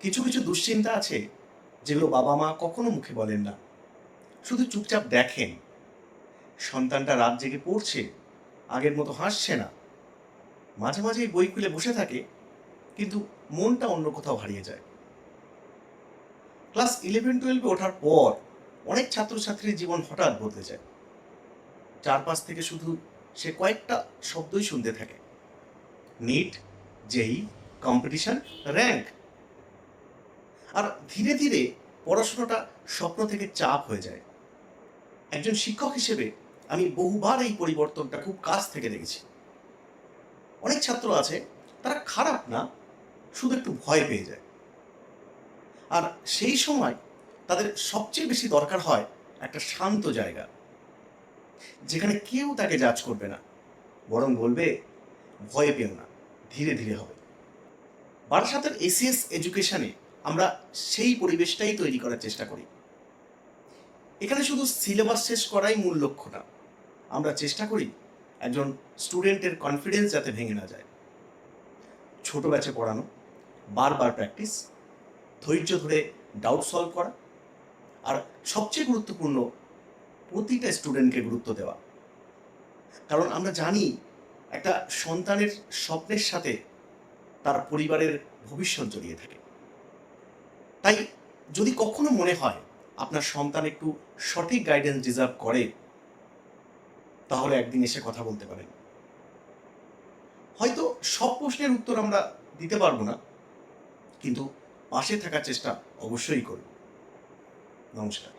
কিছু কিছু দুশ্চিন্তা আছে যেগুলো বাবা মা কখনো মুখে বলেন না, শুধু চুপচাপ দেখেন। সন্তানটা রাত জেগে পড়ছে, আগের মতো হাসছে না, মাঝে মাঝে বই খুলে বসে থাকে, কিন্তু মনটা অন্য কোথাও হারিয়ে যায়। ক্লাস 11-12-এ ওঠার পর অনেক ছাত্রছাত্রীর জীবন হঠাৎ বদলে যায়। চারপাশ থেকে শুধু সে কয়েকটা শব্দই শুনতে থাকে: নিট, জেই, কম্পিটিশন, র্যাঙ্ক। আর ধীরে ধীরে পড়াশোনাটা স্বপ্ন থেকে চাপ হয়ে যায়। একজন শিক্ষক হিসেবে আমি বহুবার এই পরিবর্তনটা খুব কাছ থেকে দেখেছি। অনেক ছাত্র আছে, তারা খারাপ না, শুধু একটু ভয় পেয়ে যায়। আর সেই সময় তাদের সবচেয়ে বেশি দরকার হয় একটা শান্ত জায়গা, যেখানে কেউ তাকে জাজ করবে না, বরং বলবে, ভয় পেও না, ধীরে ধীরে হবে। বারাসাতের এসিএস এডুকেশনে আমরা সেই পরিবেশটাই তৈরি করার চেষ্টা করি। এখানে শুধু সিলেবাস শেষ করাই মূল লক্ষ্য না, আমরা চেষ্টা করি একজন স্টুডেন্টের কনফিডেন্স যাতে ভেঙে না যায়। ছোট ব্যাচে পড়ানো, বারবার প্র্যাকটিস, ধৈর্য ধরে ডাউট সলভ করা, আর সবচেয়ে গুরুত্বপূর্ণ, প্রতিটা স্টুডেন্টকে গুরুত্ব দেওয়া। কারণ আমরা জানি একটা সন্তানের স্বপ্নের সাথে তার পরিবারের ভবিষ্যৎ জড়িয়ে থাকে। তাই যদি কখনো মনে হয় আপনার সন্তান একটু সঠিক গাইডেন্স ডিজার্ভ করে, তাহলে একদিন এসে কথা বলতে পারেন। হয়তো সব প্রশ্নের উত্তর আমরা দিতে পারবো না, কিন্তু পাশে থাকার চেষ্টা অবশ্যই করব। নমস্কার।